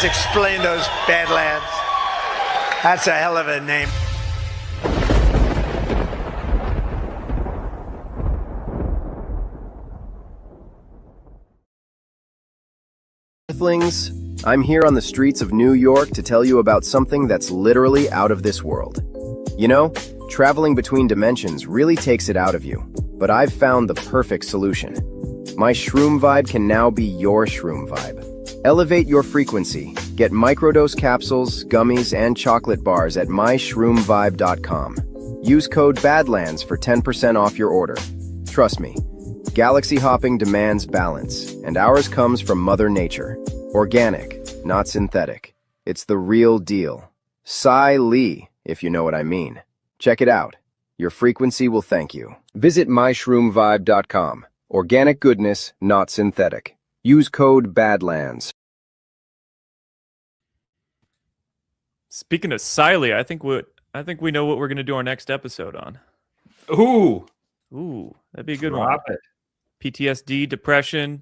explain those Badlands. That's a hell of a name. Earthlings, I'm here on the streets of New York to tell you about something that's literally out of this world. You know, traveling between dimensions really takes it out of you, but I've found the perfect solution. My Shroom Vibe can now be your Shroom Vibe. Elevate your frequency. Get microdose capsules, gummies, and chocolate bars at myshroomvibe.com. Use code BADLANDS for 10% off your order. Trust me, galaxy hopping demands balance, and ours comes from Mother Nature. Organic, not synthetic. It's the real deal. Sai Lee, if you know what I mean. Check it out. Your frequency will thank you. Visit myshroomvibe.com. Organic goodness, not synthetic. Use code BADLANDS. Speaking of Siley, I think we know what we're going to do our next episode on. Ooh, That'd be a good drop one. it. PTSD, depression.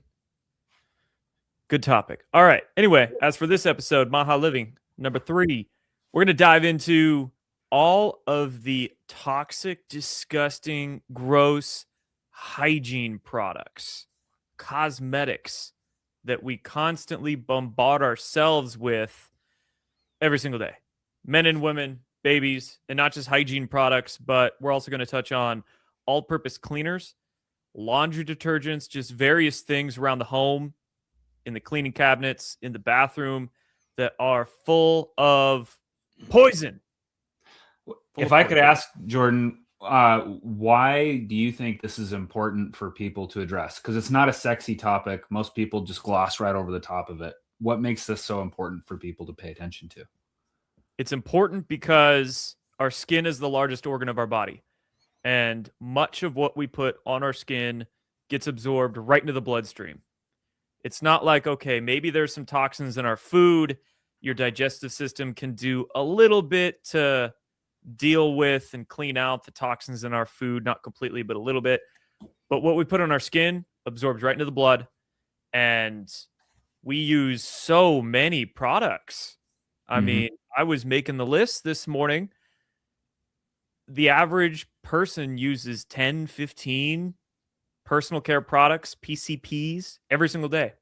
Good topic. All right. Anyway, as for this episode, MAHA Living, number 3, we're going to dive into all of the toxic, disgusting, gross hygiene products, cosmetics that we constantly bombard ourselves with every single day. Men and women, babies, and not just hygiene products, but we're also going to touch on all-purpose cleaners, laundry detergents, just various things around the home, in the cleaning cabinets, in the bathroom, that are full of poison. If I could ask, Jordan, why do you think this is important for people to address? Because it's not a sexy topic. Most people just gloss right over the top of it. What makes this so important for people to pay attention to? It's important because our skin is the largest organ of our body. And much of what we put on our skin gets absorbed right into the bloodstream. It's not like, okay, maybe there's some toxins in our food. Your digestive system can do a little bit to deal with and clean out the toxins in our food, not completely, but a little bit. But what we put on our skin absorbs right into the blood. And we use so many products. I mean, I was making the list this morning. The average person uses 10, 15 personal care products, PCPs, every single day.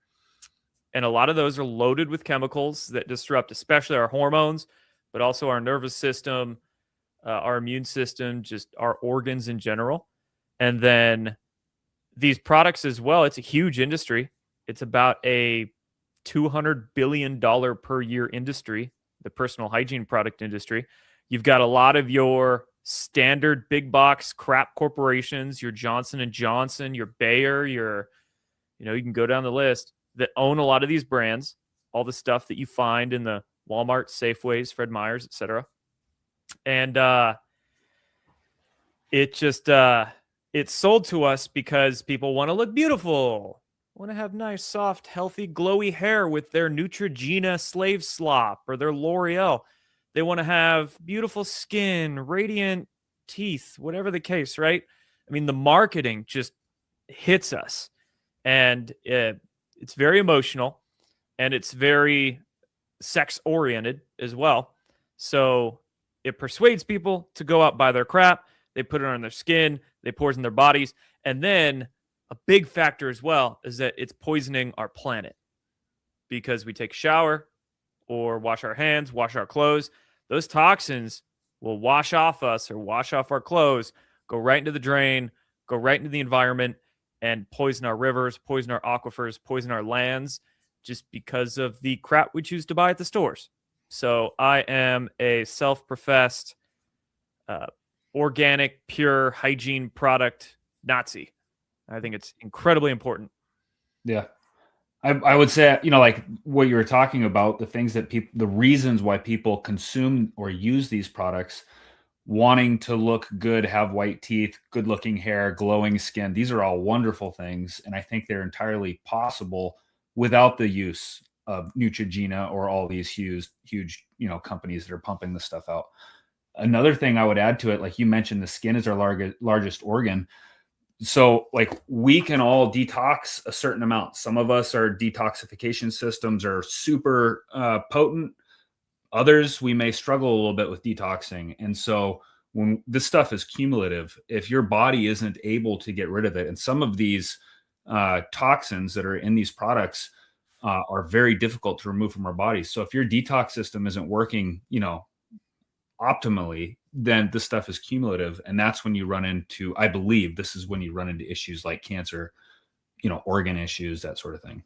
And a lot of those are loaded with chemicals that disrupt especially our hormones, but also our nervous system, our immune system, just our organs in general. And then these products as well, it's a huge industry. It's about a $200 billion per year industry, the personal hygiene product industry. You've got a lot of your standard big box crap corporations, your Johnson & Johnson, your Bayer, you can go down the list, that own a lot of these brands, all the stuff that you find in the Walmart, Safeways, Fred Meyers, etc. And it's sold to us because people want to look beautiful, want to have nice, soft, healthy, glowy hair with their Neutrogena Slave Slop or their L'Oreal. They want to have beautiful skin, radiant teeth, whatever the case, right? I mean, the marketing just hits us. And it's very emotional, and it's very sex-oriented as well. So it persuades people to go out, buy their crap. They put it on their skin. They pour it in their bodies. And then a big factor as well is that it's poisoning our planet, because we take a shower or wash our hands, wash our clothes. Those toxins will wash off us or wash off our clothes, go right into the drain, go right into the environment, and poison our rivers, poison our aquifers, poison our lands, just because of the crap we choose to buy at the stores. So I am a self-professed organic, pure hygiene product Nazi. I think it's incredibly important. Yeah. I would say, like what you were talking about, the things that the reasons why people consume or use these products, wanting to look good, have white teeth, good looking hair, glowing skin. These are all wonderful things. And I think they're entirely possible without the use of Neutrogena or all these huge, companies that are pumping this stuff out. Another thing I would add to it, like you mentioned, the skin is our largest organ. So like we can all detox a certain amount. Some of us, our detoxification systems are super potent. Others, we may struggle a little bit with detoxing. And so when this stuff is cumulative, if your body isn't able to get rid of it, and some of these toxins that are in these products are very difficult to remove from our bodies. So if your detox system isn't working, optimally, then this stuff is cumulative. And that's when you run into, I believe this is when you run into issues like cancer, organ issues, that sort of thing.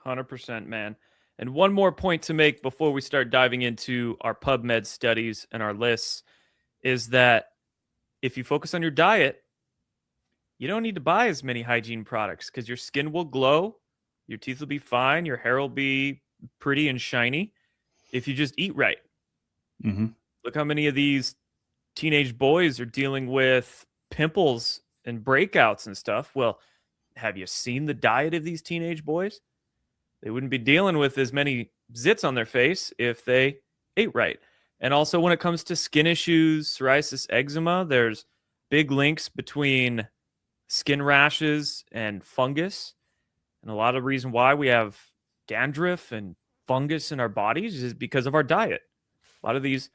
100%, man. And one more point to make before we start diving into our PubMed studies and our lists is that if you focus on your diet, you don't need to buy as many hygiene products because your skin will glow, your teeth will be fine, your hair will be pretty and shiny if you just eat right. Mm-hmm. Look how many of these teenage boys are dealing with pimples and breakouts and stuff. Well, have you seen the diet of these teenage boys? They wouldn't be dealing with as many zits on their face if they ate right. And also when it comes to skin issues, psoriasis, eczema, there's big links between skin rashes and fungus. And a lot of reason why we have dandruff and fungus in our bodies is because of our diet. A lot of these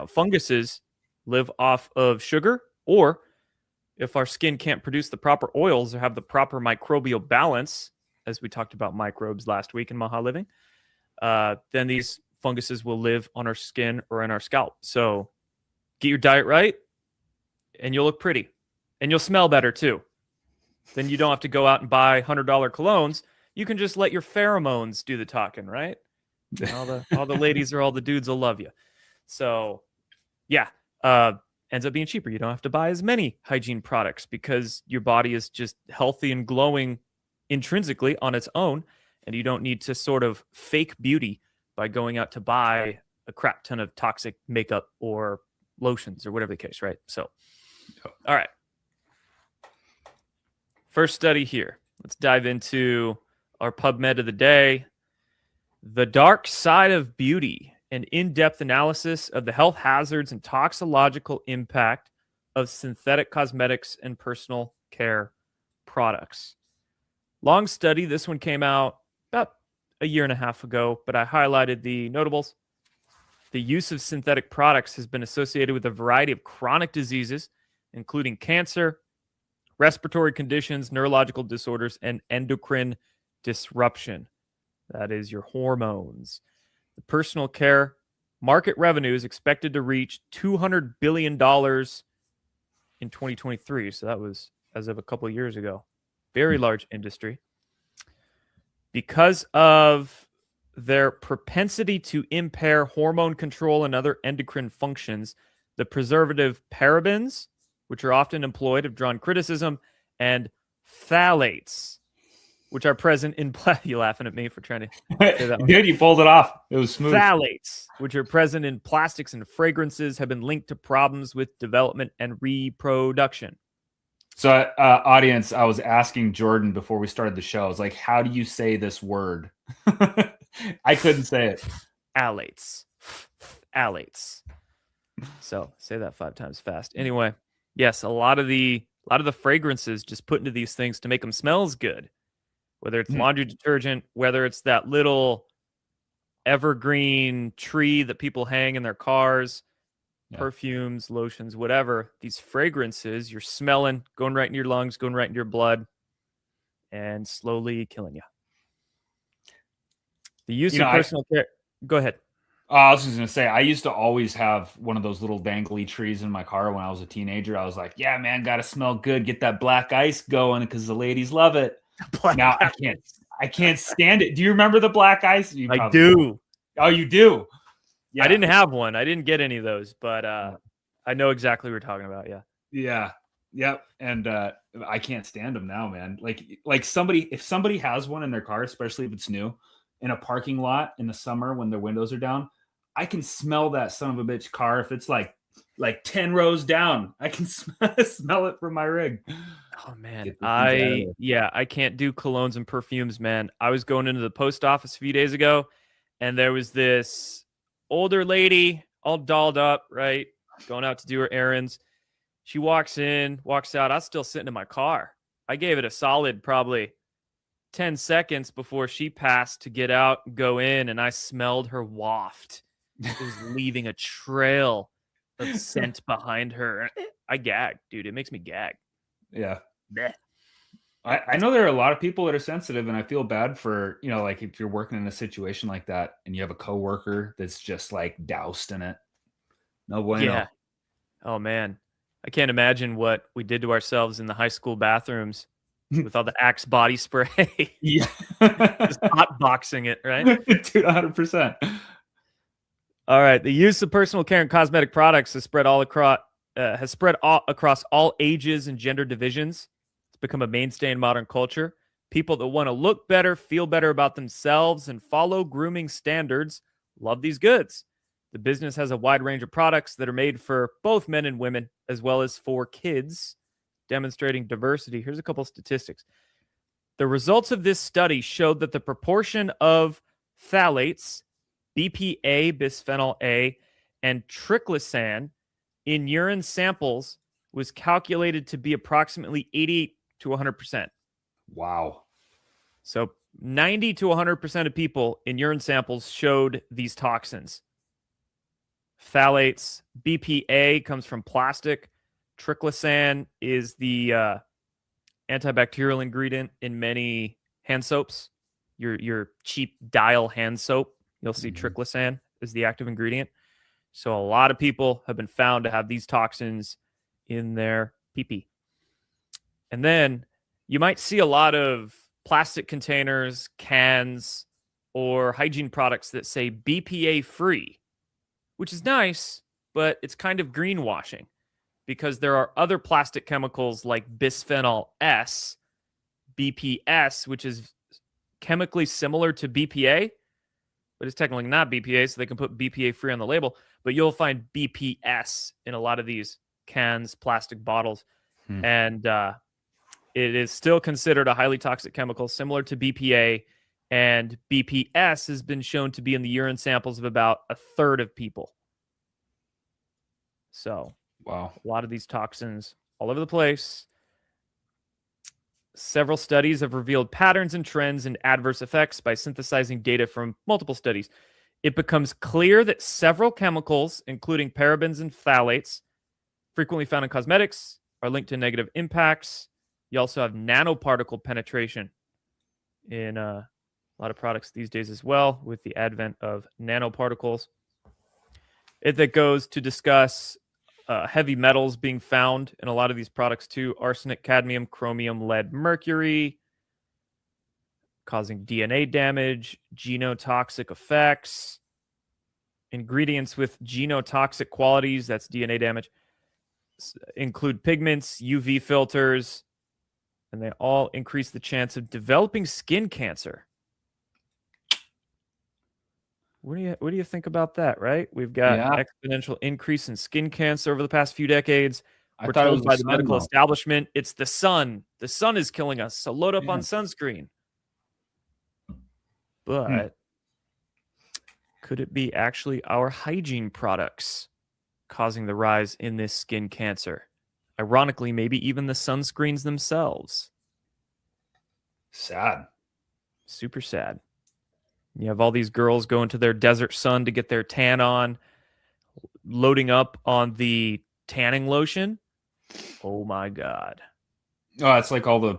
funguses live off of sugar, or if our skin can't produce the proper oils or have the proper microbial balance, as we talked about microbes last week in MAHA Living, then these funguses will live on our skin or in our scalp. So get your diet right and you'll look pretty and you'll smell better too. Then you don't have to go out and buy $100 colognes. You can just let your pheromones do the talking, right? All the ladies or all the dudes will love you. So yeah, ends up being cheaper. You don't have to buy as many hygiene products because your body is just healthy and glowing intrinsically on its own, and you don't need to sort of fake beauty by going out to buy a crap ton of toxic makeup or lotions or whatever the case, right? So, all right. First study here. Let's dive into our PubMed of the day. The Dark Side of Beauty, an in-depth analysis of the health hazards and toxicological impact of synthetic cosmetics and personal care products. Long study. This one came out about a year and a half ago, but I highlighted the notables. The use of synthetic products has been associated with a variety of chronic diseases, including cancer, respiratory conditions, neurological disorders, and endocrine disruption. That is your hormones. The personal care market revenue is expected to reach $200 billion in 2023. So that was as of a couple of years ago. Very large industry. Because of their propensity to impair hormone control and other endocrine functions, the preservative parabens, which are often employed, have drawn criticism, and phthalates, which are present in you laughing at me for trying to say that one. Dude, you pulled it off. It was smooth. Phthalates, which are present in plastics and fragrances, have been linked to problems with development and reproduction. So, audience, I was asking Jordan before we started the show. I was like, how do you say this word? I couldn't say it. Phthalates. Phthalates. So say that 5 times fast. Anyway, yes, a lot of the fragrances just put into these things to make them smell good. Whether it's laundry detergent, whether it's that little evergreen tree that people hang in their cars, perfumes, lotions, whatever, these fragrances, you're smelling, going right into your lungs, going right into your blood, and slowly killing you. The use of personal care. Go ahead. I was just going to say, I used to always have one of those little dangly trees in my car when I was a teenager. I was like, yeah, man, got to smell good. Get that black ice going because the ladies love it. Now I can't stand it. Do you remember the black ice? I do. Oh, you do? Yeah. I didn't have one. I didn't get any of those, but I know exactly what you're talking about. Yeah. Yeah. Yep. And I can't stand them now, man. Like if somebody has one in their car, especially if it's new, in a parking lot in the summer when their windows are down, I can smell that son of a bitch car. If it's like 10 rows down, I can smell it from my rig. Oh man. I can't do colognes and perfumes, man. I was going into the post office a few days ago and there was this older lady all dolled up, right? Going out to do her errands. She walks in, walks out. I was still sitting in my car. I gave it a solid probably 10 seconds before she passed to get out and go in, and I smelled her waft. It was leaving a trail of scent behind her. I gagged, dude. It makes me gag. Yeah. Blech. I know there are a lot of people that are sensitive, and I feel bad for, like if you're working in a situation like that and you have a coworker that's just like doused in it. No bueno. Yeah. Oh, man. I can't imagine what we did to ourselves in the high school bathrooms with all the Axe body spray. Yeah. Just hotboxing it, right? Dude, 100%. All right. The use of personal care and cosmetic products has spread across all ages and gender divisions. It's become a mainstay in modern culture. People that want to look better, feel better about themselves, and follow grooming standards love these goods. The business has a wide range of products that are made for both men and women, as well as for kids, demonstrating diversity. Here's a couple statistics. The results of this study showed that the proportion of phthalates, BPA, bisphenol A, and triclosan in urine samples was calculated to be approximately 88 to 100%. Wow. So 90 to 100% of people in urine samples showed these toxins. Phthalates, BPA comes from plastic. Triclosan is the antibacterial ingredient in many hand soaps. Your cheap Dial hand soap, you'll see triclosan is the active ingredient. So a lot of people have been found to have these toxins in their pee-pee. And then you might see a lot of plastic containers, cans, or hygiene products that say BPA free, which is nice, but it's kind of greenwashing because there are other plastic chemicals like bisphenol S, BPS, which is chemically similar to BPA, but it's technically not BPA, so they can put BPA free on the label. But you'll find BPS in a lot of these cans, plastic bottles, and it is still considered a highly toxic chemical similar to BPA, and BPS has been shown to be in the urine samples of about a third of people. So, wow, a lot of these toxins all over the place. Several studies have revealed patterns and trends and adverse effects by synthesizing data from multiple studies. It becomes clear that several chemicals, including parabens and phthalates, frequently found in cosmetics, are linked to negative impacts. You also have nanoparticle penetration in a lot of products these days as well, with the advent of nanoparticles. That goes to discuss heavy metals being found in a lot of these products too: arsenic, cadmium, chromium, lead, mercury, causing DNA damage, genotoxic effects, ingredients with genotoxic qualities, that's DNA damage, include pigments, UV filters, and they all increase the chance of developing skin cancer. What do you think about that, right? We've got exponential increase in skin cancer over the past few decades. We're told by the medical establishment, it's the sun. The sun is killing us, so load up on sunscreen. But could it be actually our hygiene products causing the rise in this skin cancer? Ironically, maybe even the sunscreens themselves. Sad. Super sad. You have all these girls going to their desert sun to get their tan on, loading up on the tanning lotion. Oh my God. Oh, it's like all the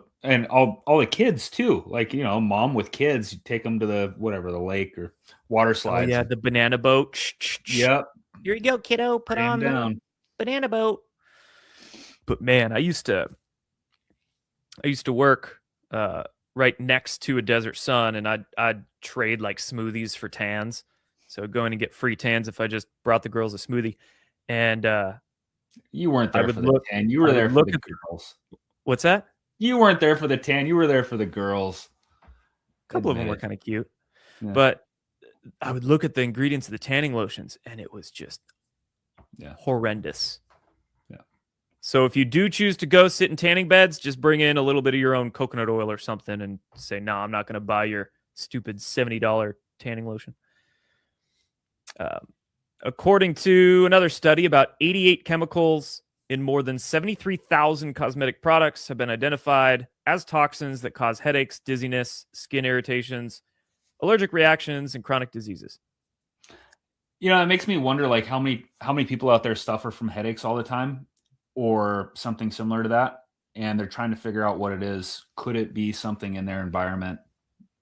kids too. Like, mom with kids, you take them to the lake or water slides. Oh yeah, the banana boat. Yep. Here you go, kiddo. Put on the banana boat. But man, I used to work right next to a desert sun, and I'd trade like smoothies for tans. So I'd go in and get free tans if I just brought the girls a smoothie. And you weren't there for the tan. You were there for the girls. What's that? You weren't there for the tan. You were there for the girls. A couple of them were kind of cute. Yeah. But I would look at the ingredients of the tanning lotions, and it was just horrendous. Yeah. So if you do choose to go sit in tanning beds, just bring in a little bit of your own coconut oil or something and say, no, I'm not going to buy your stupid $70 tanning lotion. According to another study, about 88 chemicals in more than 73,000 cosmetic products have been identified as toxins that cause headaches, dizziness, skin irritations, allergic reactions, and chronic diseases. You know, it makes me wonder, like, how many people out there suffer from headaches all the time, or something similar to that, and they're trying to figure out what it is. Could it be something in their environment,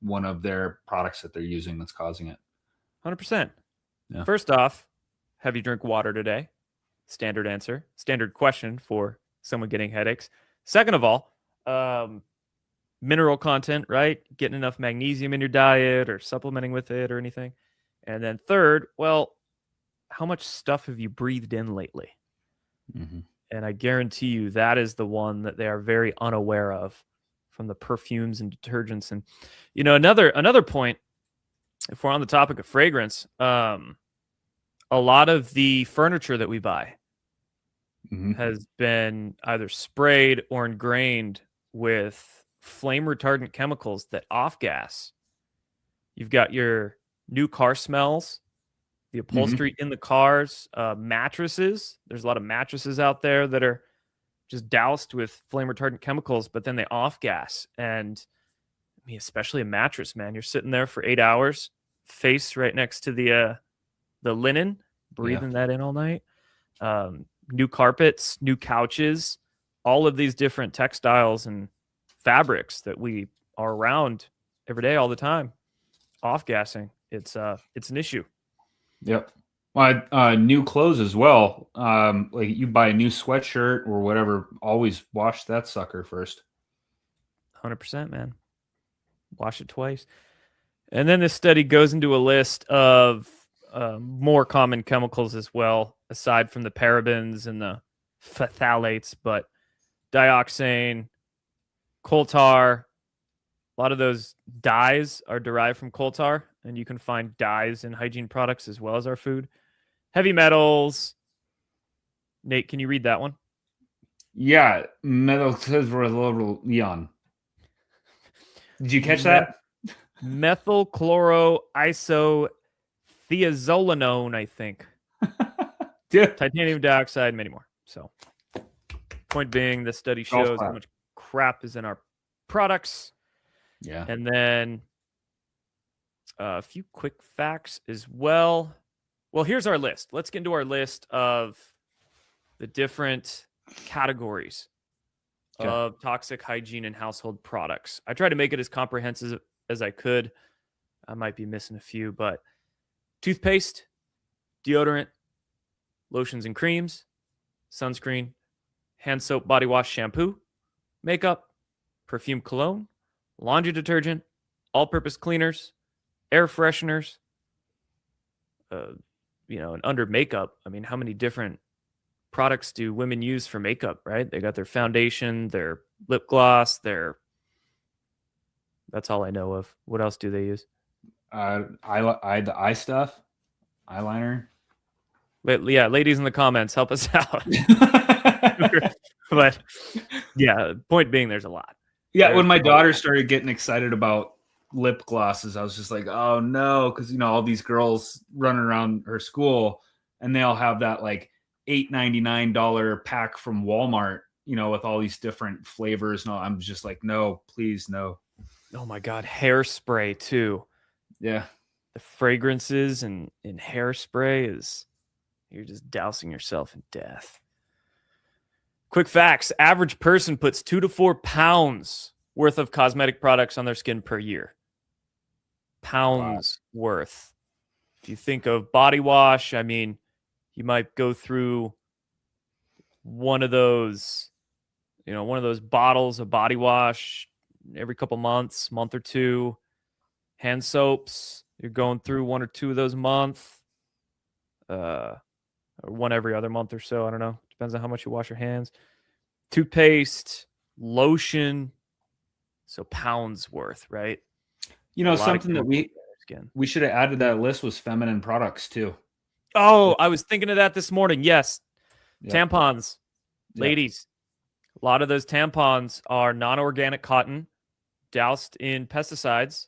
one of their products that they're using that's causing it? 100%. Yeah. First off, have you drink water today? Standard answer, standard question for someone getting headaches. Second of all, mineral content, right? Getting enough magnesium in your diet or supplementing with it or anything. And then third, well, how much stuff have you breathed in lately? Mm-hmm. And I guarantee you that is the one that they are very unaware of from the perfumes and detergents. And, you know, another point, if we're on the topic of fragrance, a lot of the furniture that we buy Mm-hmm. has been either sprayed or ingrained with flame retardant chemicals that off gas. You've got your new car smells, the upholstery in the cars, mattresses. There's a lot of mattresses out there that are just doused with flame retardant chemicals, but then they off gas. And I mean, especially a mattress, man, you're sitting there for 8 hours, face right next to the linen, breathing that in all night. New carpets, new couches, all of these different textiles and fabrics that we are around every day, all the time, off gassing. It's an issue. Yep. Well, new clothes as well. Like, you buy a new sweatshirt or whatever, always wash that sucker first. 100%, man. Wash it twice. And then this study goes into a list of more common chemicals as well, aside from the parabens and the phthalates, but dioxane, coal tar. A lot of those dyes are derived from coal tar, and you can find dyes in hygiene products as well as our food. Heavy metals. Nate, can you read that one? Yeah, methylchloroleon. Did you catch that? Methylchloroisothiazolinone, I think. Yeah. Titanium dioxide, many more. So, point being, the study shows how much crap is in our products. Yeah. And then a few quick facts as well. Well, here's our list. Let's get into our list of the different categories of toxic hygiene and household products. I tried to make it as comprehensive as I could. I might be missing a few, but toothpaste, deodorant, lotions and creams, sunscreen, hand soap, body wash, shampoo, makeup, perfume, cologne, laundry detergent, all-purpose cleaners, air fresheners, and under makeup, I mean, how many different products do women use for makeup, right? They got their foundation, their lip gloss, that's all I know of. What else do they use? The eye stuff, eyeliner. Yeah, ladies in the comments, help us out. But yeah, point being, there's a lot. Yeah, when my daughter started getting excited about lip glosses, I was just like, oh no, because all these girls running around her school and they all have that like $8.99 pack from Walmart, with all these different flavors. No, I'm just like, no, please, no. Oh my God, hairspray too. Yeah. The fragrances and hairspray you're just dousing yourself in death. Quick facts. Average person puts 2 to 4 pounds worth of cosmetic products on their skin per year. Pounds worth. If you think of body wash, I mean, you might go through one of those bottles of body wash every couple months, month or two. Hand soaps, you're going through 1 or 2 of those a month. Or one every other month or so. I don't know. Depends on how much you wash your hands. Toothpaste, lotion. So pounds worth, right? Something that we should have added to that list was feminine products too. Oh, I was thinking of that this morning. Yes. Yep. Tampons. Yep. Ladies. A lot of those tampons are non-organic cotton doused in pesticides,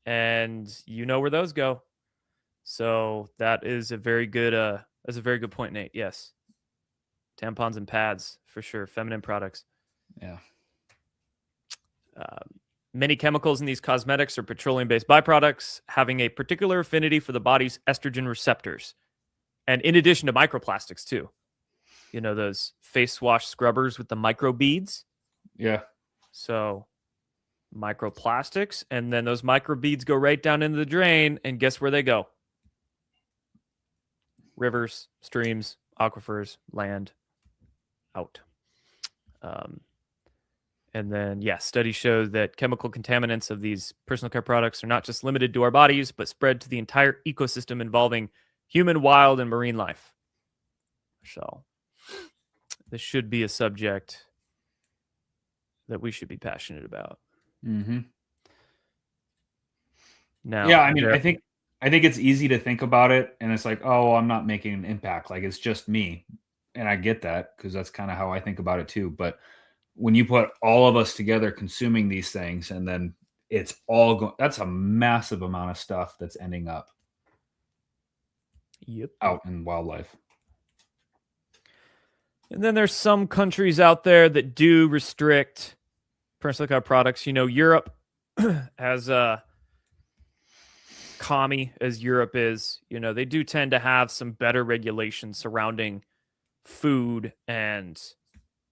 and you know where those go. So that is a very good point, Nate. Yes. Tampons and pads, for sure. Feminine products. Yeah. Many chemicals in these cosmetics are petroleum-based byproducts, having a particular affinity for the body's estrogen receptors. And in addition to microplastics, too. You know, those face wash scrubbers with the micro beads? Yeah. So, microplastics, and then those micro beads go right down into the drain, and guess where they go? Rivers, streams, aquifers, land, out. And then, studies show that chemical contaminants of these personal care products are not just limited to our bodies, but spread to the entire ecosystem involving human, wild, and marine life. So, this should be a subject that we should be passionate about. Mm-hmm. Now, yeah, I mean, I think it's easy to think about it, and it's like, oh, I'm not making an impact. Like, it's just me, and I get that because that's kind of how I think about it too. But when you put all of us together consuming these things, and then it's all going, that's a massive amount of stuff that's ending up out in wildlife. And then there's some countries out there that do restrict personal care products. You know, Europe, as commie as Europe is, you know, they do tend to have some better regulations surrounding food and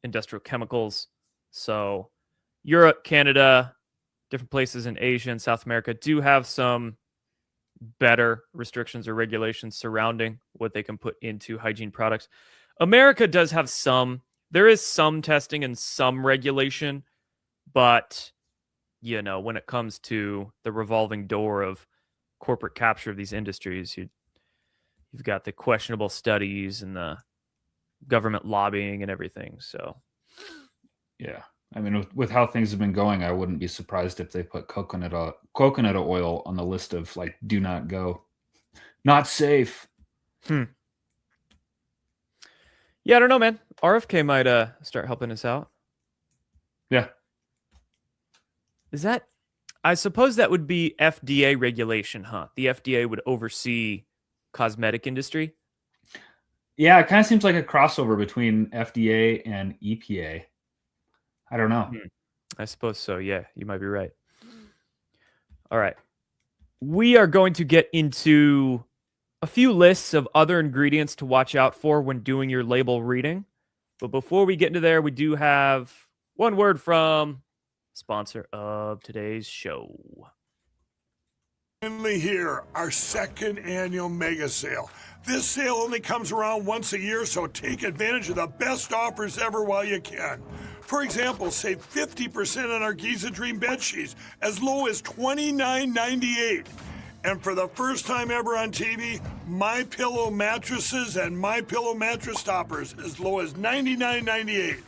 industrial chemicals. So Europe, Canada, different places in Asia and South America do have some better restrictions or regulations surrounding what they can put into hygiene products. America does have some. There is some testing and some regulation, but, you know, when it comes to the revolving door of corporate capture of these industries, you've got the questionable studies and the government lobbying and everything. So, yeah. I mean, with how things have been going, I wouldn't be surprised if they put coconut oil on the list of, like, do not go. Not safe. Yeah, I don't know, man. RFK might start helping us out. Yeah. Is that... I suppose that would be FDA regulation, huh? The FDA would oversee cosmetic industry. Yeah, it kind of seems like a crossover between FDA and EPA. I don't know. I suppose so. Yeah, you might be right. All right. We are going to get into a few lists of other ingredients to watch out for when doing your label reading. But before we get into there, we do have one word from sponsor of today's show. Finally here, our second annual mega sale. This sale only comes around once a year, so take advantage of the best offers ever while you can. For example, save 50% on our Giza Dream bed sheets, as low as $29.98. And for the first time ever on TV, My Pillow mattresses and My Pillow mattress toppers, as low as $99.98.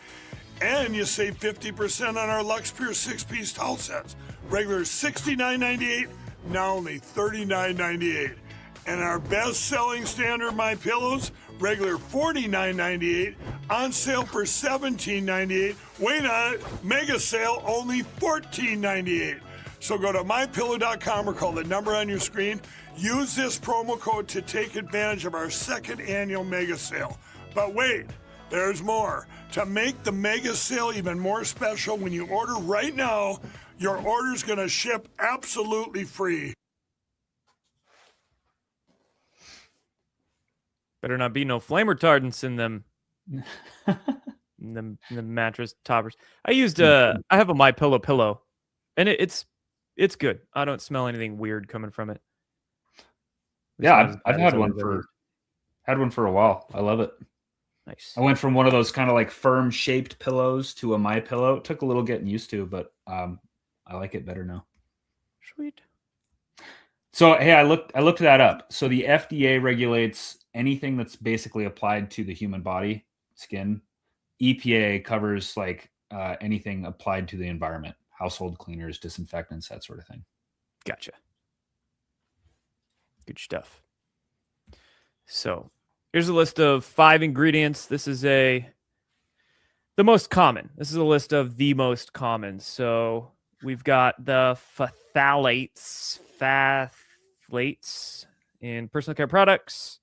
And you save 50% on our Lux Pure 6-piece towel sets. Regular $69.98, now only $39.98. And our best-selling standard My Pillows, regular $49.98, on sale for $17.98. Wait on it, mega sale, only $14.98. So go to mypillow.com or call the number on your screen. Use this promo code to take advantage of our second annual mega sale. But wait, there's more. To make the mega sale even more special, when you order right now, your order's going to ship absolutely free. Better not be no flame retardants in them. the mattress toppers. I have a My pillow, and it's good. I don't smell anything weird coming from it. Yeah, I've had one for a while. I love it. Nice. I went from one of those kind of like firm shaped pillows to a My Pillow. It took a little getting used to, but I like it better now. Sweet. So hey, I looked that up. So the FDA regulates anything that's basically applied to the human body, skin. EPA covers like anything applied to the environment, household cleaners, disinfectants, that sort of thing. Gotcha. Good stuff. So here's a list of 5 ingredients. This is the most common. This is a list of the most common. So we've got the phthalates in personal care products,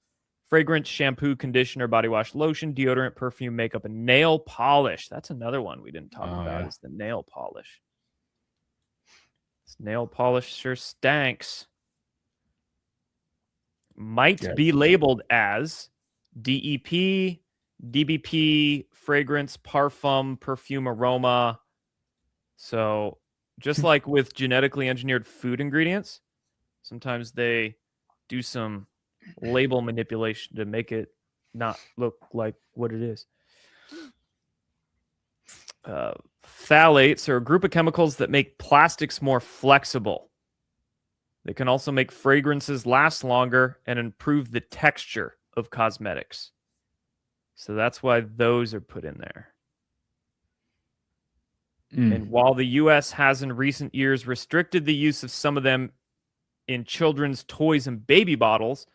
fragrance, shampoo, conditioner, body wash, lotion, deodorant, perfume, makeup, and nail polish. That's another one we didn't talk about is the nail polish. This nail polish sure stanks. Might be labeled as DEP, DBP, fragrance, parfum, perfume, aroma. So just like with genetically engineered food ingredients, sometimes they do some label manipulation to make it not look like what it is. Phthalates are a group of chemicals that make plastics more flexible. They can also make fragrances last longer and improve the texture of cosmetics. So that's why those are put in there. And while the U.S. has in recent years restricted the use of some of them in children's toys and baby bottles,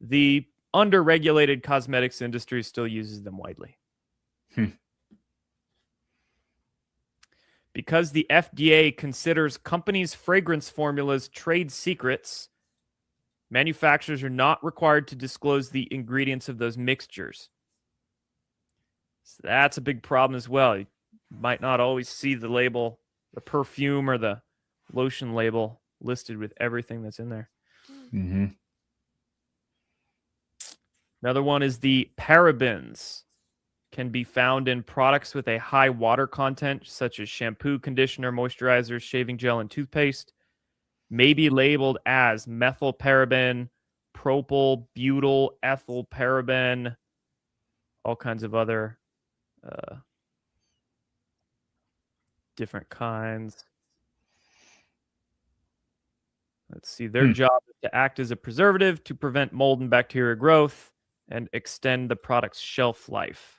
the under-regulated cosmetics industry still uses them widely. Because the FDA considers companies' fragrance formulas trade secrets, manufacturers are not required to disclose the ingredients of those mixtures. So that's a big problem as well. You might not always see the label, the perfume or the lotion label listed with everything that's in there. Another one is the parabens. Can be found in products with a high water content, such as shampoo, conditioner, moisturizers, shaving gel, and toothpaste. May be labeled as methylparaben, propyl, butyl, ethyl paraben, all kinds of other different kinds. Let's see. Their job is to act as a preservative to prevent mold and bacteria growth and extend the product's shelf life.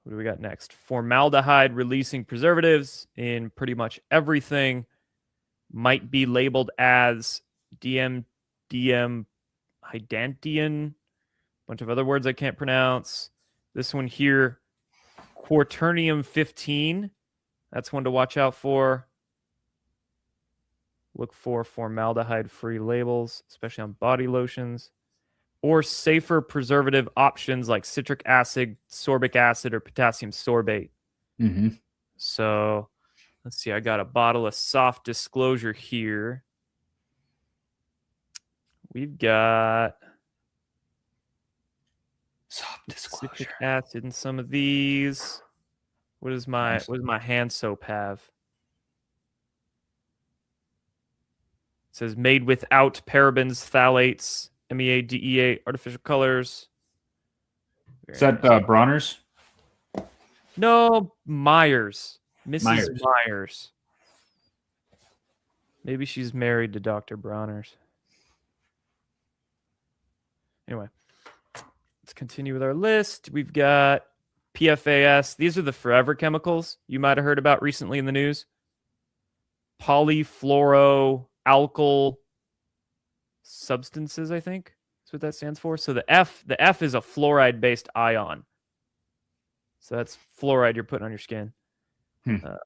What do we got next? Formaldehyde-releasing preservatives in pretty much everything might be labeled as hydantian, a bunch of other words I can't pronounce. This one here, quaternium-15. That's one to watch out for. Look for formaldehyde-free labels, especially on body lotions. Or safer preservative options like citric acid, sorbic acid, or potassium sorbate. So let's see. I got a bottle of soft disclosure here. We've got soft disclosure, citric acid in some of these. What does my hand soap have? It says made without parabens, phthalates, MEA, DEA, artificial colors. Is that Bronner's? No, Myers. Mrs. Myers. Maybe she's married to Dr. Bronner's. Anyway, let's continue with our list. We've got PFAS. These are the forever chemicals you might have heard about recently in the news. Polyfluoroalkyl substances, I think that's what that stands for. So the F is a fluoride-based ion. So that's fluoride you're putting on your skin. A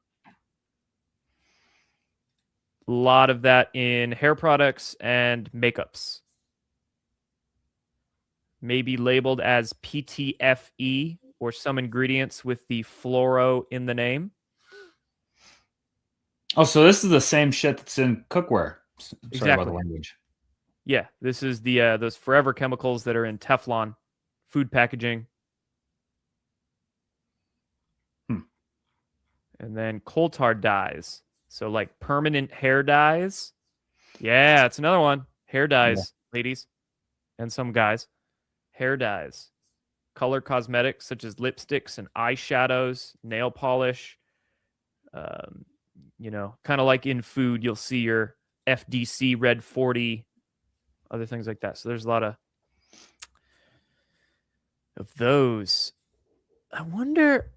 lot of that in hair products and makeups. May be labeled as PTFE or some ingredients with the fluoro in the name. Oh, so this is the same shit that's in cookware. Sorry about the language. Yeah, this is the those forever chemicals that are in Teflon, food packaging. And then coal tar dyes. So like permanent hair dyes. Yeah, it's another one. Hair dyes, ladies, and some guys. Hair dyes. Color cosmetics such as lipsticks and eyeshadows, nail polish. You know, kind of like in food, you'll see your FDC Red 40, other things like that. So there's a lot of those. I wonder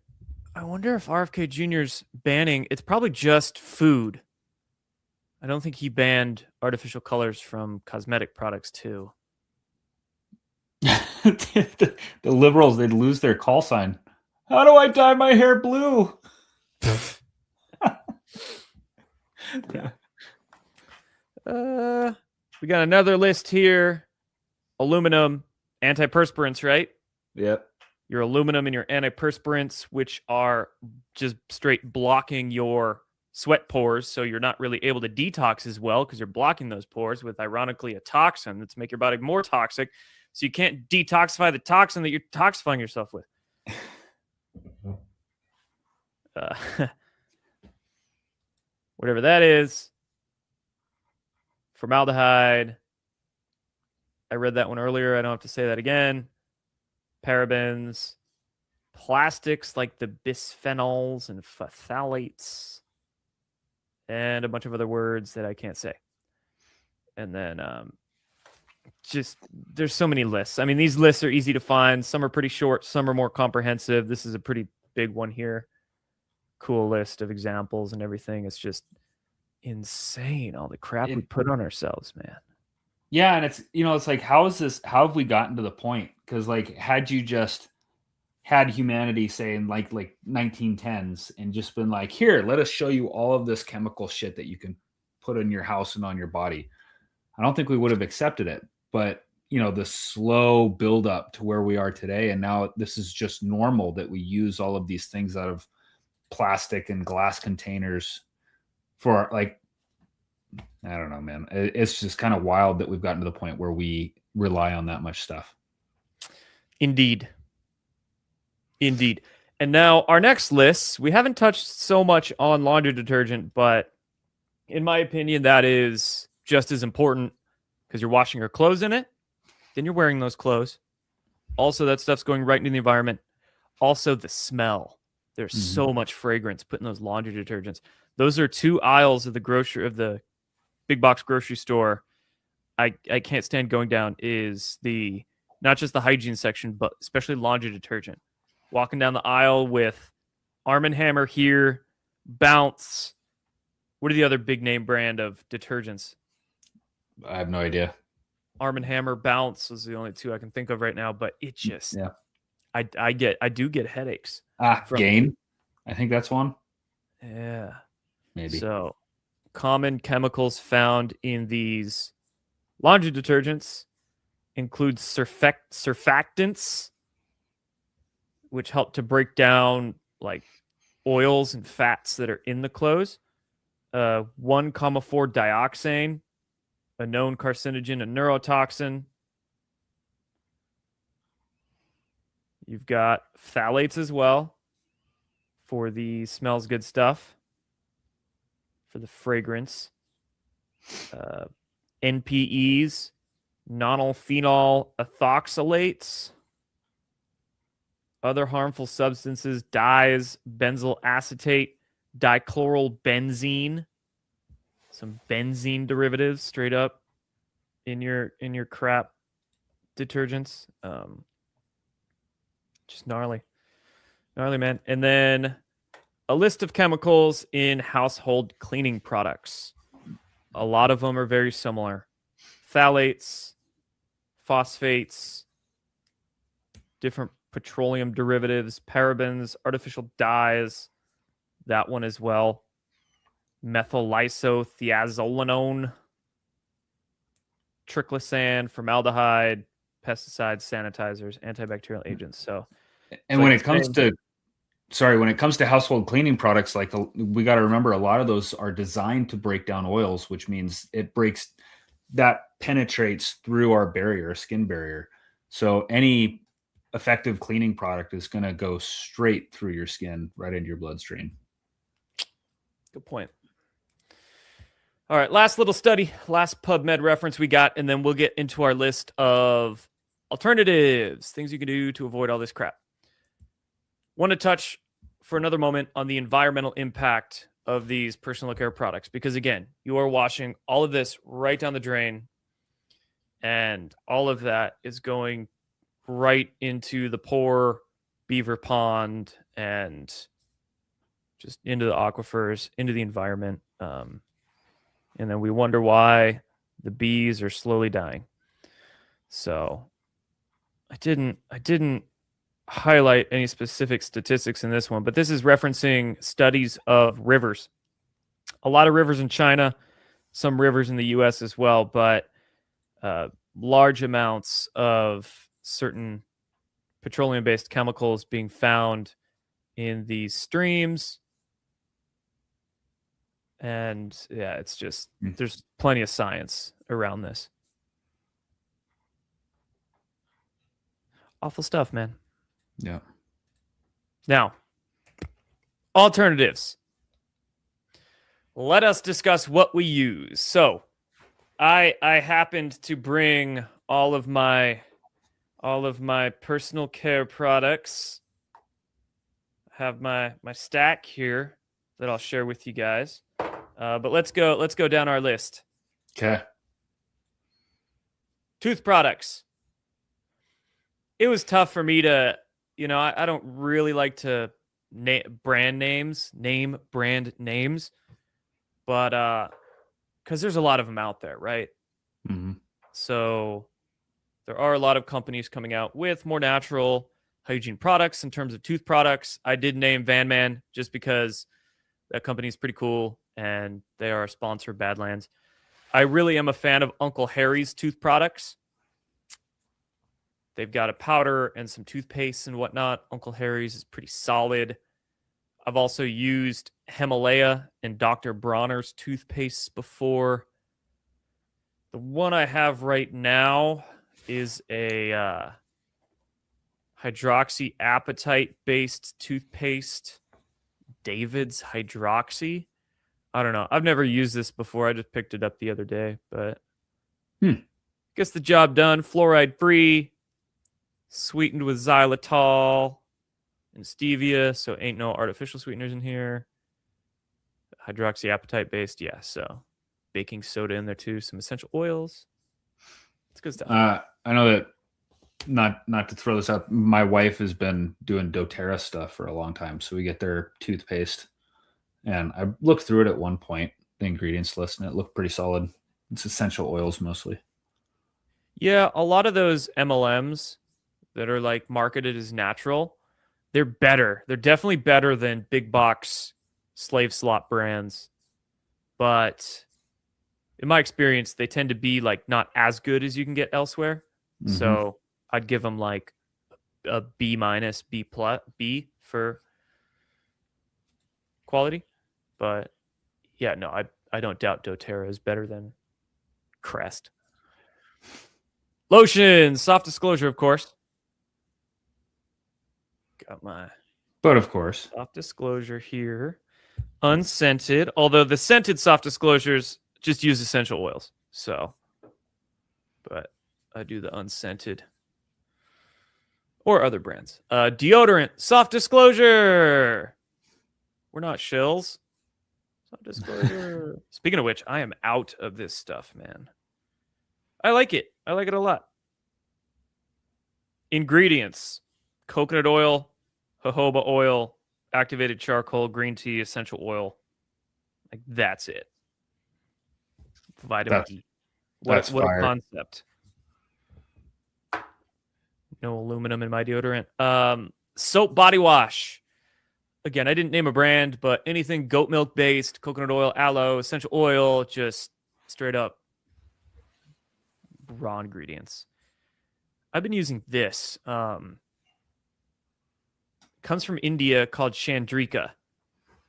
if RFK Jr.'s banning, it's probably just food. I don't think he banned artificial colors from cosmetic products too. The liberals, they'd lose their call sign. How do I dye my hair blue? We got another list here. Aluminum antiperspirants, right? Yep. Your aluminum and your antiperspirants, which are just straight blocking your sweat pores, so you're not really able to detox as well because you're blocking those pores with, ironically, a toxin that's make your body more toxic. So you can't detoxify the toxin that you're toxifying yourself with. Whatever that is. Formaldehyde. I read that one earlier. I don't have to say that again. Parabens. Plastics like the bisphenols and phthalates. And a bunch of other words that I can't say. And then just there's so many lists. I mean, these lists are easy to find. Some are pretty short. Some are more comprehensive. This is a pretty big one here. Cool list of examples and everything. It's just insane, all the crap we put on ourselves, man. Yeah, and it's like, how have we gotten to the point? Because like, had you just had humanity say in like 1910s and just been like, here, let us show you all of this chemical shit that you can put in your house and on your body, I don't think we would have accepted it. But the slow build up to where we are today, and now this is just normal that we use all of these things out of plastic and glass containers for, like, I don't know, man. It's just kind of wild that we've gotten to the point where we rely on that much stuff. Indeed. And now our next list, we haven't touched so much on laundry detergent, but in my opinion, that is just as important because you're washing your clothes in it, then you're wearing those clothes. Also, that stuff's going right into the environment. Also, the smell. There's so much fragrance put in those laundry detergents. Those are 2 aisles of the big box grocery store I can't stand going down is not just the hygiene section, but especially laundry detergent. Walking down the aisle with Arm & Hammer here, Bounce. What are the other big name brand of detergents? I have no idea. Arm & Hammer, Bounce is the only 2 I can think of right now, but it just, I do get headaches. Gain. I think that's one. Yeah. Maybe. So common chemicals found in these laundry detergents include surfactants, which help to break down like oils and fats that are in the clothes. 1,4-dioxane, a known carcinogen and neurotoxin. You've got phthalates as well for the smells good stuff, for the fragrance. NPEs, nonylphenol ethoxylates. Other harmful substances, dyes, benzyl acetate, dichlorobenzene, some benzene derivatives straight up in your crap detergents. Just gnarly, man. And then a list of chemicals in household cleaning products. A lot of them are very similar. Phthalates, phosphates, different petroleum derivatives, parabens, artificial dyes, that one as well. Methylisothiazolinone, triclosan, formaldehyde, pesticides, sanitizers, antibacterial agents. So, and when it comes to household cleaning products, like we got to remember a lot of those are designed to break down oils, which means that penetrates through our barrier, skin barrier. So any effective cleaning product is going to go straight through your skin, right into your bloodstream. Good point. All right, last little study, last PubMed reference we got, and then we'll get into our list of alternatives, things you can do to avoid all this crap. Want to touch for another moment on the environmental impact of these personal care products, because again, you are washing all of this right down the drain, and all of that is going right into the poor beaver pond and just into the aquifers, into the environment. And then we wonder why the bees are slowly dying. So I didn't highlight any specific statistics in this one, but this is referencing studies of rivers. A lot of rivers in China, some rivers in the U.S. as well, but large amounts of certain petroleum-based chemicals being found in these streams. And yeah, it's just, there's plenty of science around this. Awful stuff, man. Yeah. Now, alternatives. Let us discuss what we use. So, I happened to bring all of my personal care products. I have my stack here that I'll share with you guys. But let's go down our list. Okay. Tooth products. It was tough for me to, I don't really like to name brand names, but because there's a lot of them out there, right? Mm-hmm. So there are a lot of companies coming out with more natural hygiene products in terms of tooth products. I did name Van Man just because that company is pretty cool and they are a sponsor of Badlands. I really am a fan of Uncle Harry's tooth products. They've got a powder and some toothpaste and whatnot. Uncle Harry's is pretty solid. I've also used Himalaya and Dr. Bronner's toothpaste before. The one I have right now is a hydroxyapatite-based toothpaste. David's Hydroxy. I don't know. I've never used this before. I just picked it up the other day, but gets the job done. Fluoride-free, sweetened with xylitol and stevia, so ain't no artificial sweeteners in here. Hydroxyapatite based, yeah. So baking soda in there too, some essential oils. It's good stuff. I know that not to throw this up, my wife has been doing doTERRA stuff for a long time, so we get their toothpaste, and I looked through it at one point, the ingredients list, and it looked pretty solid. It's essential oils mostly. Yeah, a lot of those MLMs that are like marketed as natural, they're better. They're definitely better than big box slave slop brands. But in my experience, they tend to be like not as good as you can get elsewhere. Mm-hmm. So I'd give them like a B minus, B plus, B for quality. But yeah, no, I don't doubt doTERRA is better than Crest. Lotions, soft disclosure, of course. Got my of course soft disclosure here. Unscented, although the scented soft disclosures just use essential oils. So, but I do the unscented or other brands. Deodorant, soft disclosure. We're not shills. Soft disclosure. Speaking of which, I am out of this stuff, man. I like it. I like it a lot. Ingredients: coconut oil, jojoba oil, activated charcoal, green tea, essential oil. Like, that's it. Vitamin E. What a concept. No aluminum in my deodorant. Soap body wash. Again, I didn't name a brand, but anything goat milk based, coconut oil, aloe, essential oil, just straight up raw ingredients. I've been using this. Comes from India, called Chandrika.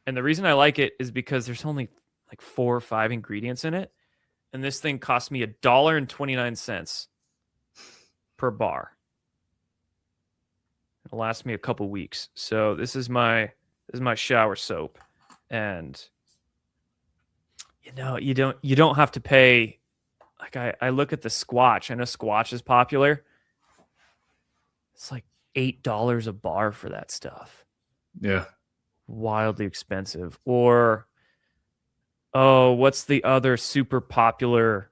And the reason I like it is because there's only like 4 or 5 ingredients in it. And this thing cost me $1.29 per bar. It'll last me a couple weeks. So this is my shower soap. And you don't have to pay. Like, I look at the Squatch. I know Squatch is popular. It's like $8 a bar for that stuff. Yeah. Wildly expensive. Or, what's the other super popular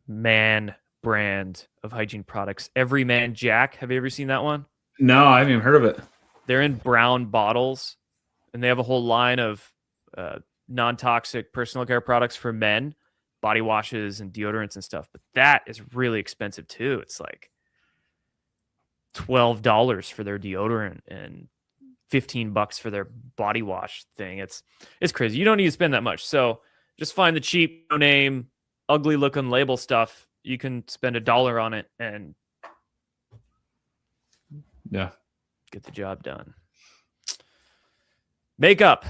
man brand of hygiene products? Everyman Jack. Have you ever seen that one? No, I haven't even heard of it. They're in brown bottles, and they have a whole line of non-toxic personal care products for men, body washes and deodorants and stuff. But that is really expensive too. It's like $12 for their deodorant and $15 for their body wash thing. It's crazy. You don't need to spend that much. So Just find the cheap, no name, ugly looking label stuff. You can spend $1 on it and get the job done. Makeup,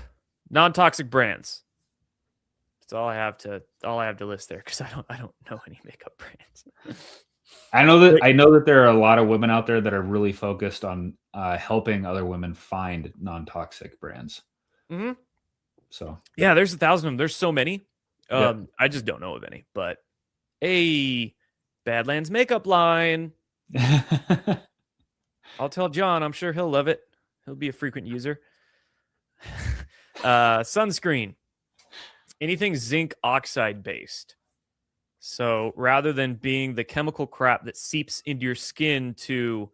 non-toxic brands. That's all I have to list there because I don't know any makeup brands. I know that there are a lot of women out there that are really focused on helping other women find non-toxic brands. Mm-hmm. So yeah, there's 1,000 of them. There's so many. I just don't know of any. But a Badlands makeup line. I'll tell John. I'm sure he'll love it. He'll be a frequent user. Sunscreen. Anything zinc oxide based. So rather than being the chemical crap that seeps into your skin to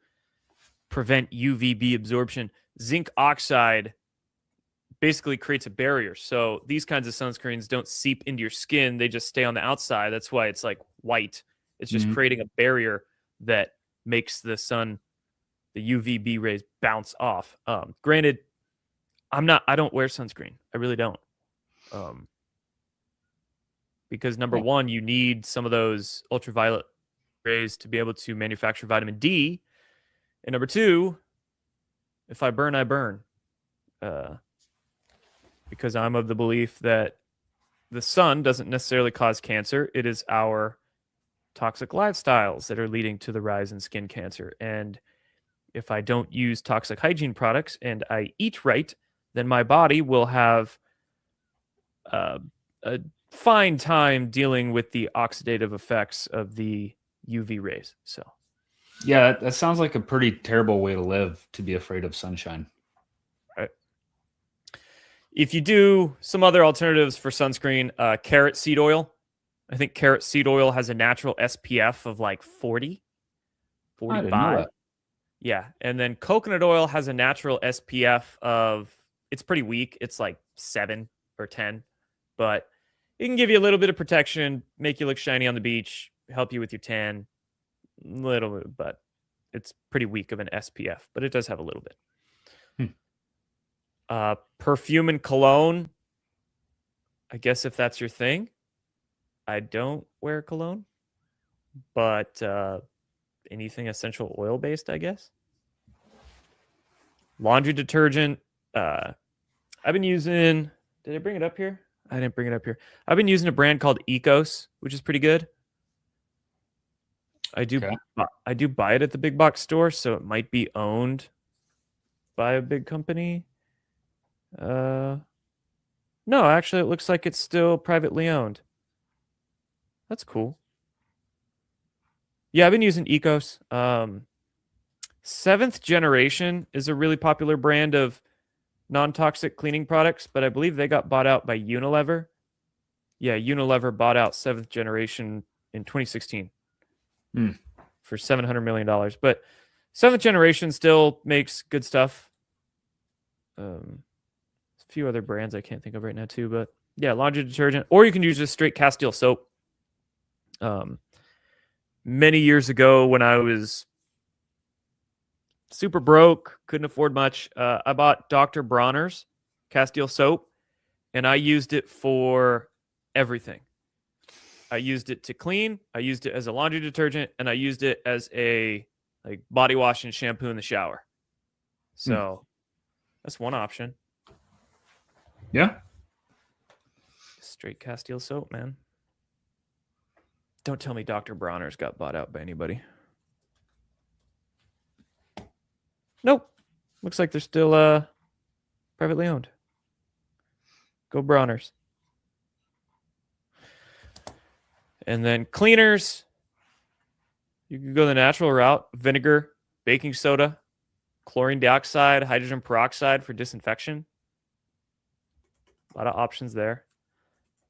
prevent UVB absorption, zinc oxide basically creates a barrier. So these kinds of sunscreens don't seep into your skin. They just stay on the outside. That's why it's like white. It's just creating a barrier that makes the UVB rays bounce off. Granted, I don't wear sunscreen. I really don't. Because number one, you need some of those ultraviolet rays to be able to manufacture vitamin D. And number two, if I burn, I burn. Because I'm of the belief that the sun doesn't necessarily cause cancer. It is our toxic lifestyles that are leading to the rise in skin cancer. And if I don't use toxic hygiene products and I eat right, then my body will have a fine time dealing with the oxidative effects of the UV rays. So, yeah, that sounds like a pretty terrible way to live, to be afraid of sunshine. right. If you do some other alternatives for sunscreen, carrot seed oil. I think carrot seed oil has a natural SPF of like 40, 45. I didn't know that. Yeah. And then coconut oil has a natural SPF of, it's pretty weak. It's like 7 or 10, but it can give you a little bit of protection, make you look shiny on the beach, help you with your tan, little bit, but it's pretty weak of an SPF, but it does have a little bit. Perfume and cologne. I guess if that's your thing. I don't wear cologne, but anything essential oil based, I guess. Laundry detergent. I've been using, did I bring it up here? I didn't bring it up here. I've been using a brand called Ecos, which is pretty good. I do buy it at the big box store, so it might be owned by a big company. No, actually, it looks like it's still privately owned. That's cool. Yeah, I've been using Ecos. 7th Generation is a really popular brand of non-toxic cleaning products, but I believe they got bought out by Unilever. Yeah, Unilever bought out 7th Generation in 2016 for $700 million. But 7th Generation still makes good stuff. A few other brands I can't think of right now too, but yeah, laundry detergent. Or you can use just straight Castile soap. Many years ago when I was super broke, couldn't afford much, I bought Dr. Bronner's Castile soap, and I used it for everything. I used it to clean, I used it as a laundry detergent, and I used it as a body wash and shampoo in the shower. So that's one option. Yeah. Straight Castile soap, man. Don't tell me Dr. Bronner's got bought out by anybody. Nope. Looks like they're still privately owned. Go Bronner's. And then cleaners. You can go the natural route. Vinegar, baking soda, chlorine dioxide, hydrogen peroxide for disinfection. A lot of options there.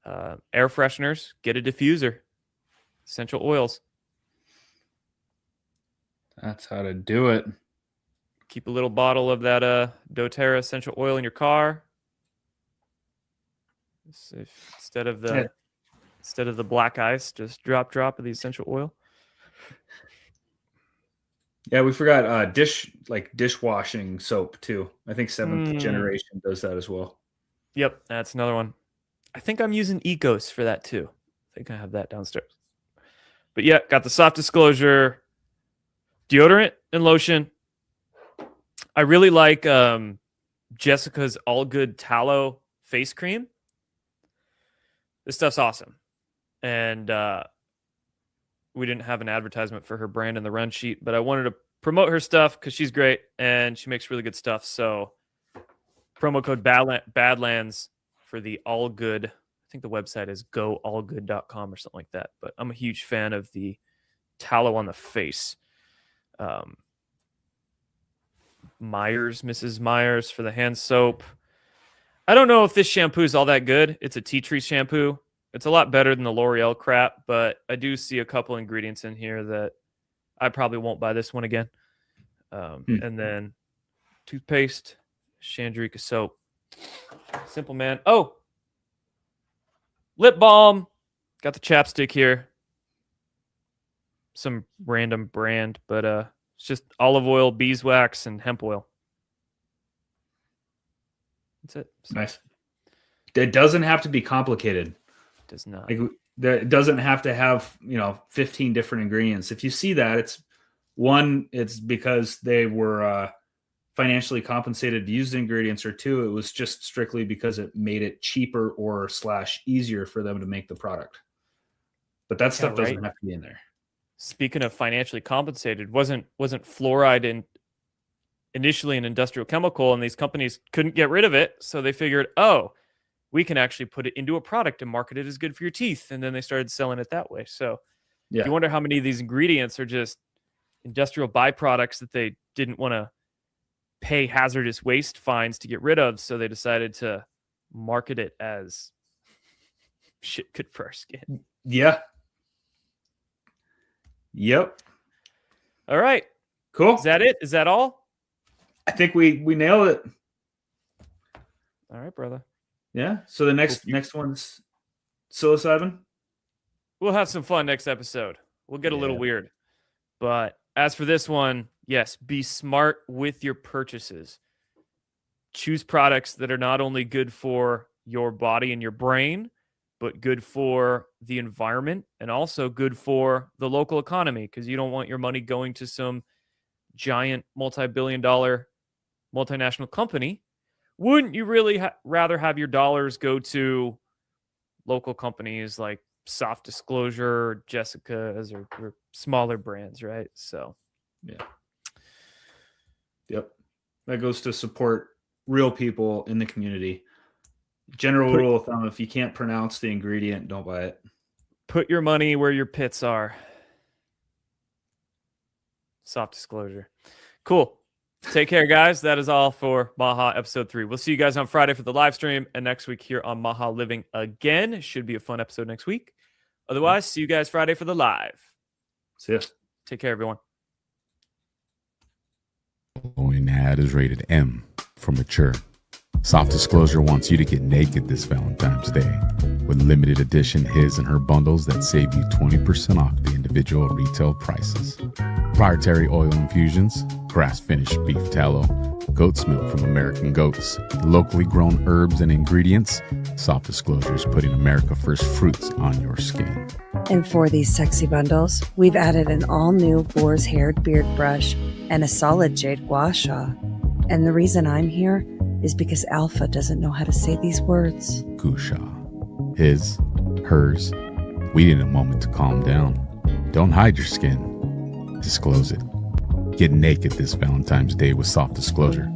Air fresheners. Get a diffuser. Essential oils. That's how to do it. Keep a little bottle of that doTERRA essential oil in your car. Instead of the black ice, just drop of the essential oil. Yeah, we forgot dishwashing soap too. I think 7th Generation does that as well. Yep, that's another one. I think I'm using Ecos for that too. I think I have that downstairs. But yeah, got the Soft Disclosure deodorant and lotion. I really like Jessica's All Good Tallow face cream. This stuff's awesome. And we didn't have an advertisement for her brand in the run sheet, but I wanted to promote her stuff because she's great and she makes really good stuff. So promo code Badlands for the All Good. I think the website is goallgood.com or something like that. But I'm a huge fan of the tallow on the face. Mrs. Myers for the hand soap. I don't know if this shampoo is all that good. It's a tea tree shampoo. It's a lot better than the L'Oreal crap, but I do see a couple ingredients in here that I probably won't buy this one again. And then toothpaste, Chandrika soap. Simple, man. Oh, lip balm. Got the chapstick here. Some random brand, but it's just olive oil, beeswax, and hemp oil. That's it. Nice. It doesn't have to be complicated. It does not. Like, it doesn't have to have 15 different ingredients. If you see that, it's because they were financially compensated to use the ingredients, or two, it was just strictly because it made it cheaper or / easier for them to make the product. But that stuff doesn't have to be in there. Speaking of financially compensated, wasn't fluoride initially an industrial chemical, and these companies couldn't get rid of it, so they figured, we can actually put it into a product and market it as good for your teeth, and then they started selling it that way. So you wonder how many of these ingredients are just industrial byproducts that they didn't want to pay hazardous waste fines to get rid of, so they decided to market it as shit good for our skin. Yeah. Yep. All right. Cool. Is that it? Is that all? I think we nailed it. All right, brother. Yeah. So the next one's psilocybin. We'll have some fun next episode. We'll get a little weird. But as for this one, yes, be smart with your purchases. Choose products that are not only good for your body and your brain, but good for the environment and also good for the local economy, because you don't want your money going to some giant multi-billion-dollar multinational company. Wouldn't you really rather have your dollars go to local companies like Soft Disclosure, Jessica's, or smaller brands, right? So, yeah. Yep. That goes to support real people in the community. General rule of thumb, if you can't pronounce the ingredient, don't buy it. Put your money where your pits are. Soft Disclosure. Cool. Take care, guys. That is all for MAHA episode 3. We'll see you guys on Friday for the live stream, and next week here on MAHA Living again. Should be a fun episode next week. Otherwise, see you guys Friday for the live. See ya. Take care, everyone. The following ad is rated M for mature. Soft Disclosure wants you to get naked this Valentine's Day with limited edition his and her bundles that save you 20% off the individual retail prices. Proprietary oil infusions, grass-finished beef tallow, goat's milk from American goats, locally grown herbs and ingredients. Soft Disclosure is putting America First fruits on your skin. And for these sexy bundles, we've added an all-new boar's haired beard brush and a solid jade gua sha. And the reason I'm here is because Alpha doesn't know how to say these words. Gusha. His, hers. We need a moment to calm down. Don't hide your skin. Disclose it. Get naked this Valentine's Day with Soft Disclosure.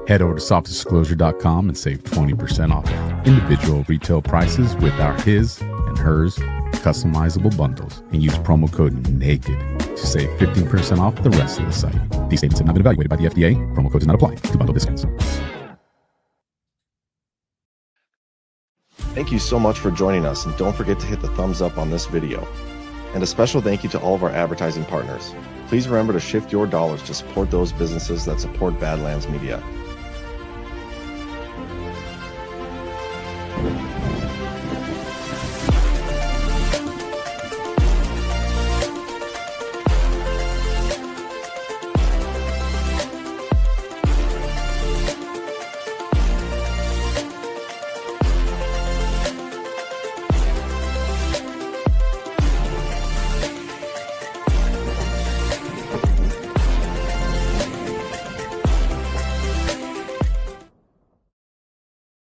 Head over to softdisclosure.com and save 20% off individual retail prices with our his and hers customizable bundles, and use promo code NAKED to save 15% off the rest of the site. These statements have not been evaluated by the FDA. Promo code does not apply to bundle discounts. Thank you so much for joining us, and don't forget to hit the thumbs up on this video. And a special thank you to all of our advertising partners. Please remember to shift your dollars to support those businesses that support Badlands Media.